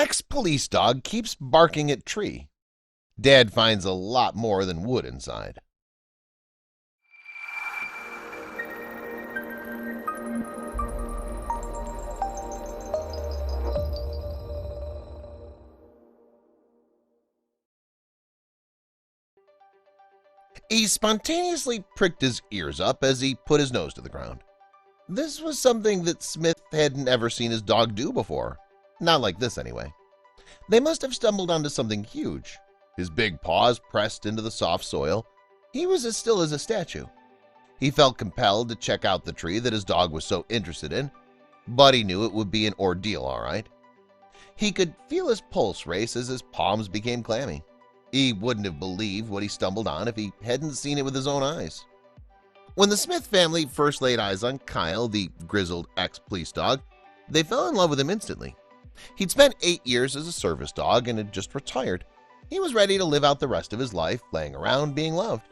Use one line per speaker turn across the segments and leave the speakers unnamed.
Ex-police dog keeps barking at tree. Dad finds a lot more than wood inside. He spontaneously pricked his ears up as he put his nose to the ground. This was something that Smith hadn't ever seen his dog do before. Not like this, anyway. They must have stumbled onto something huge. His big paws pressed into the soft soil. He was as still as a statue. He felt compelled to check out the tree that his dog was so interested in, but he knew it would be an ordeal, all right. He could feel his pulse race as his palms became clammy. He wouldn't have believed what he stumbled on if he hadn't seen it with his own eyes. When the Smith family first laid eyes on Kyle, the grizzled ex-police dog, they fell in love with him instantly. He'd spent 8 years as a service dog and had just retired. He was ready to live out the rest of his life laying around being loved.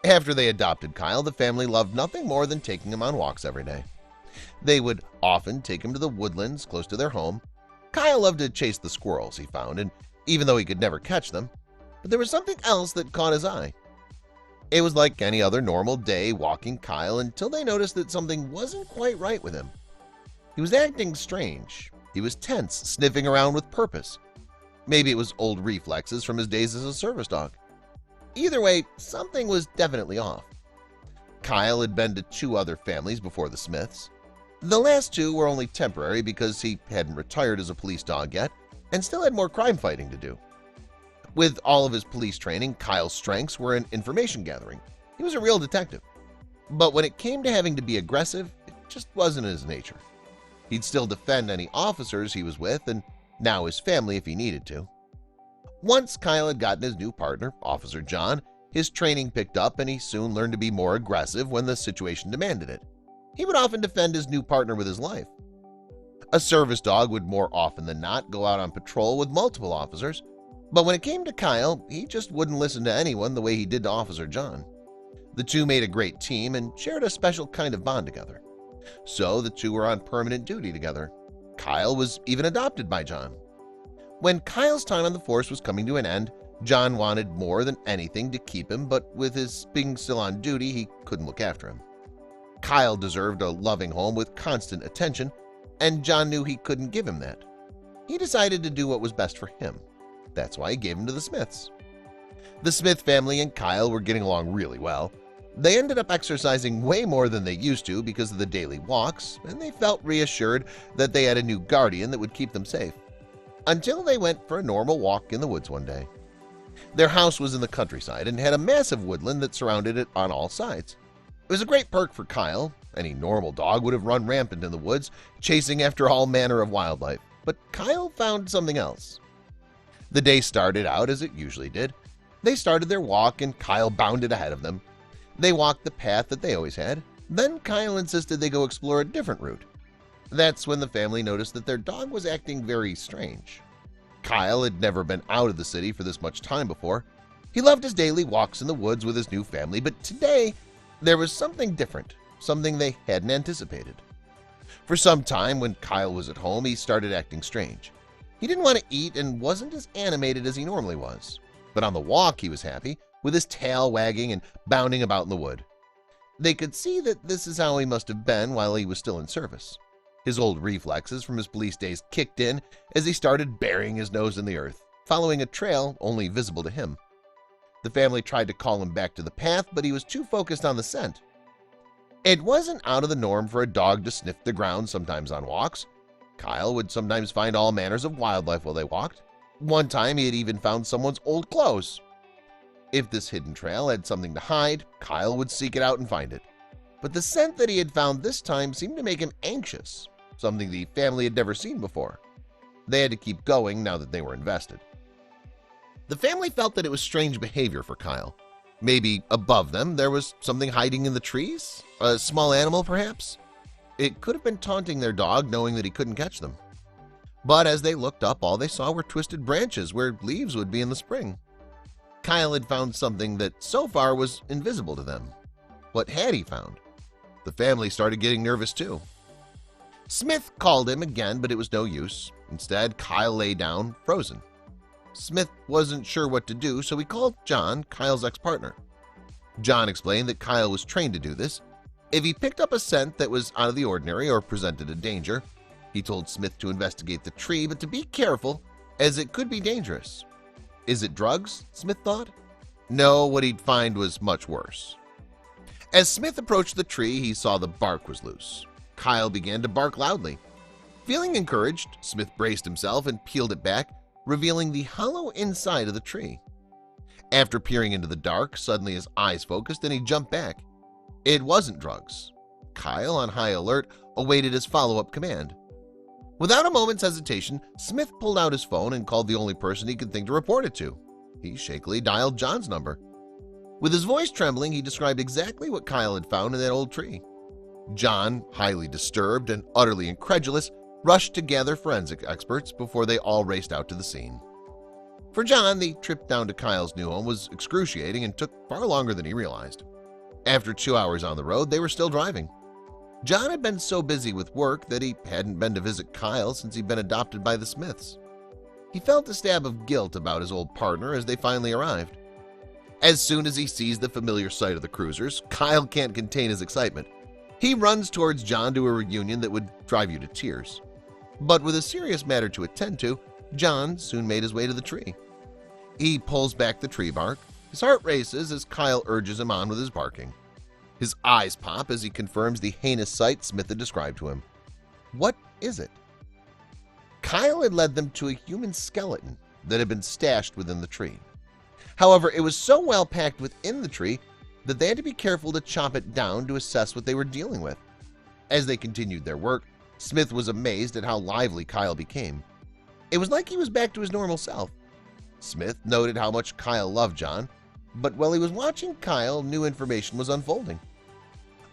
After they adopted Kyle, the family loved nothing more than taking him on walks every day. They would often take him to the woodlands close to their home. Kyle loved to chase the squirrels he found, and even though he could never catch them, but there was something else that caught his eye. It was like any other normal day walking Kyle until they noticed that something wasn't quite right with him. He was acting strange. He was tense, sniffing around with purpose. Maybe it was old reflexes from his days as a service dog. Either way, something was definitely off. Kyle had been to 2 other families before the Smiths. The last 2 were only temporary because he hadn't retired as a police dog yet and still had more crime fighting to do. With all of his police training, Kyle's strengths were in information gathering. He was a real detective. But when it came to having to be aggressive, it just wasn't in his nature. He'd still defend any officers he was with and now his family if he needed to. Once Kyle had gotten his new partner, Officer John, his training picked up and he soon learned to be more aggressive when the situation demanded it. He would often defend his new partner with his life. A service dog would more often than not go out on patrol with multiple officers, but when it came to Kyle, he just wouldn't listen to anyone the way he did to Officer John. The 2 made a great team and shared a special kind of bond together. So the 2 were on permanent duty together. Kyle was even adopted by John. When Kyle's time on the force was coming to an end, John wanted more than anything to keep him, but with his being still on duty, he couldn't look after him. Kyle deserved a loving home with constant attention, and John knew he couldn't give him that. He decided to do what was best for him. That's why he gave him to the Smiths. The Smith family and Kyle were getting along really well. They ended up exercising way more than they used to because of the daily walks, and they felt reassured that they had a new guardian that would keep them safe. Until they went for a normal walk in the woods one day. Their house was in the countryside and had a massive woodland that surrounded it on all sides. It was a great perk for Kyle. Any normal dog would have run rampant in the woods, chasing after all manner of wildlife, but Kyle found something else. The day started out as it usually did. They started their walk and Kyle bounded ahead of them. They walked the path that they always had. Then Kyle insisted they go explore a different route. That's when the family noticed that their dog was acting very strange. Kyle had never been out of the city for this much time before. He loved his daily walks in the woods with his new family, but today there was something different, something they hadn't anticipated. For some time when Kyle was at home, he started acting strange. He didn't want to eat and wasn't as animated as he normally was. But on the walk he was happy, with his tail wagging and bounding about in the wood. They could see that this is how he must have been while he was still in service. His old reflexes from his police days kicked in as he started burying his nose in the earth, following a trail only visible to him. The family tried to call him back to the path, but he was too focused on the scent. It wasn't out of the norm for a dog to sniff the ground sometimes on walks. Kyle would sometimes find all manners of wildlife while they walked. One time he had even found someone's old clothes. If this hidden trail had something to hide, Kyle would seek it out and find it. But the scent that he had found this time seemed to make him anxious, something the family had never seen before. They had to keep going now that they were invested. The family felt that it was strange behavior for Kyle. Maybe above them there was something hiding in the trees? A small animal, perhaps? It could have been taunting their dog, knowing that he couldn't catch them. But as they looked up, all they saw were twisted branches where leaves would be in the spring. Kyle had found something that so far was invisible to them. What had he found? The family started getting nervous too. Smith called him again, but it was no use. Instead, Kyle lay down, frozen. Smith wasn't sure what to do, so he called John, Kyle's ex-partner. John explained that Kyle was trained to do this. If he picked up a scent that was out of the ordinary or presented a danger, he told Smith to investigate the tree, but to be careful, as it could be dangerous. Is it drugs? Smith thought. No, what he'd find was much worse. As Smith approached the tree, he saw the bark was loose. Kyle began to bark loudly. Feeling encouraged, Smith braced himself and peeled it back, revealing the hollow inside of the tree. After peering into the dark, suddenly his eyes focused and he jumped back. It wasn't drugs. Kyle, on high alert, awaited his follow-up command. Without a moment's hesitation, Smith pulled out his phone and called the only person he could think to report it to. He shakily dialed John's number. With his voice trembling, he described exactly what Kyle had found in that old tree. John, highly disturbed and utterly incredulous, rushed to gather forensic experts before they all raced out to the scene. For John, the trip down to Kyle's new home was excruciating and took far longer than he realized. After 2 hours on the road, they were still driving. John had been so busy with work that he hadn't been to visit Kyle since he'd been adopted by the Smiths. He felt a stab of guilt about his old partner as they finally arrived. As soon as he sees the familiar sight of the cruisers, Kyle can't contain his excitement. He runs towards John to a reunion that would drive you to tears. But with a serious matter to attend to, John soon made his way to the tree. He pulls back the tree bark. His heart races as Kyle urges him on with his barking. His eyes pop as he confirms the heinous sight Smith had described to him. What is it? Kyle had led them to a human skeleton that had been stashed within the tree. However, it was so well packed within the tree that they had to be careful to chop it down to assess what they were dealing with. As they continued their work, Smith was amazed at how lively Kyle became. It was like he was back to his normal self. Smith noted how much Kyle loved John, but while he was watching Kyle, new information was unfolding.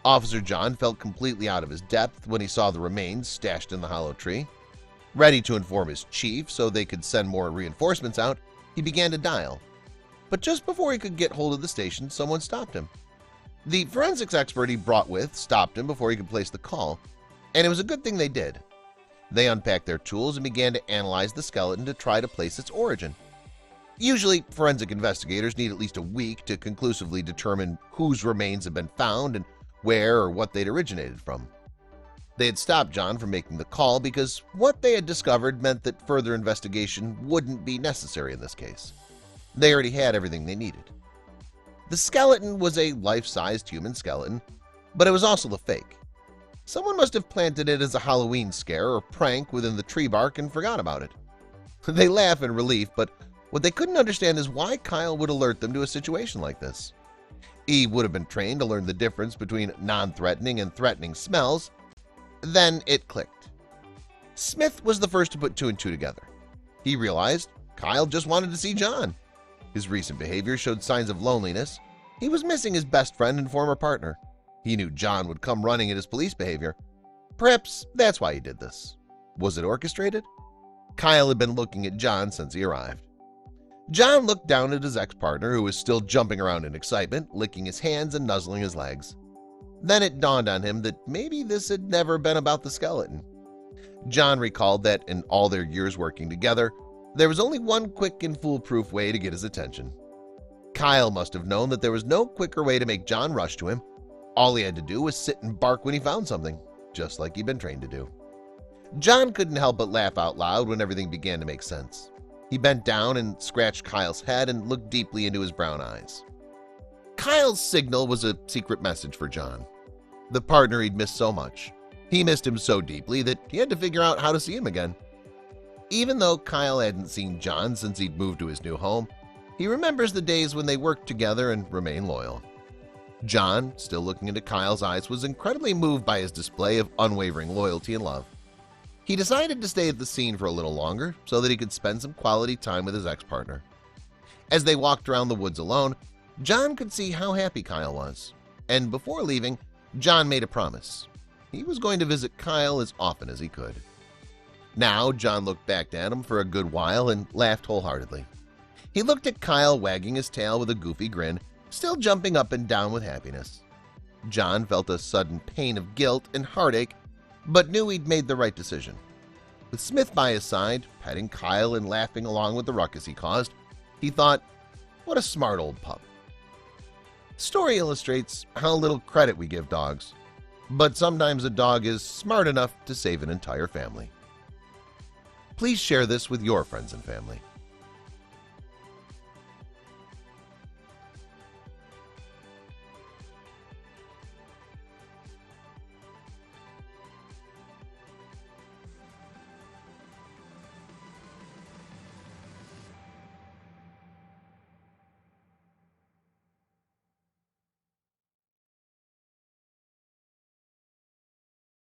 Officer John felt completely out of his depth when he saw the remains stashed in the hollow tree. Ready to inform his chief so they could send more reinforcements out, he began to dial. But just before he could get hold of the station, someone stopped him. The forensics expert he brought with stopped him before he could place the call, and it was a good thing they did. They unpacked their tools and began to analyze the skeleton to try to place its origin. Usually, forensic investigators need at least a week to conclusively determine whose remains have been found and where or what they'd originated from. They had stopped John from making the call because what they had discovered meant that further investigation wouldn't be necessary in this case. They already had everything they needed. The skeleton was a life-sized human skeleton, but it was also the fake. Someone must have planted it as a Halloween scare or prank within the tree bark and forgot about it. They laugh in relief, but what they couldn't understand is why Kyle would alert them to a situation like this. He would have been trained to learn the difference between non-threatening and threatening smells. Then it clicked. Smith was the first to put two and two together. He realized Kyle just wanted to see John. His recent behavior showed signs of loneliness. He was missing his best friend and former partner. He knew John would come running at his police behavior. Perhaps that's why he did this. Was it orchestrated? Kyle had been looking at John since he arrived. John looked down at his ex-partner, who was still jumping around in excitement, licking his hands and nuzzling his legs. Then it dawned on him that maybe this had never been about the skeleton. John recalled that in all their years working together, there was only one quick and foolproof way to get his attention. Kyle must have known that there was no quicker way to make John rush to him. All he had to do was sit and bark when he found something, just like he'd been trained to do. John couldn't help but laugh out loud when everything began to make sense. He bent down and scratched Kyle's head and looked deeply into his brown eyes. Kyle's signal was a secret message for John, the partner he'd missed so much. He missed him so deeply that he had to figure out how to see him again. Even though Kyle hadn't seen John since he'd moved to his new home, he remembers the days when they worked together and remained loyal. John, still looking into Kyle's eyes, was incredibly moved by his display of unwavering loyalty and love. He decided to stay at the scene for a little longer so that he could spend some quality time with his ex-partner. As they walked around the woods alone, John could see how happy Kyle was, and before leaving, John made a promise. He was going to visit Kyle as often as he could. Now, John looked back at him for a good while and laughed wholeheartedly. He looked at Kyle wagging his tail with a goofy grin, still jumping up and down with happiness. John felt a sudden pain of guilt and heartache, but knew he'd made the right decision. With Smith by his side, petting Kyle and laughing along with the ruckus he caused, he thought, what a smart old pup. The story illustrates how little credit we give dogs, but sometimes a dog is smart enough to save an entire family. Please share this with your friends and family.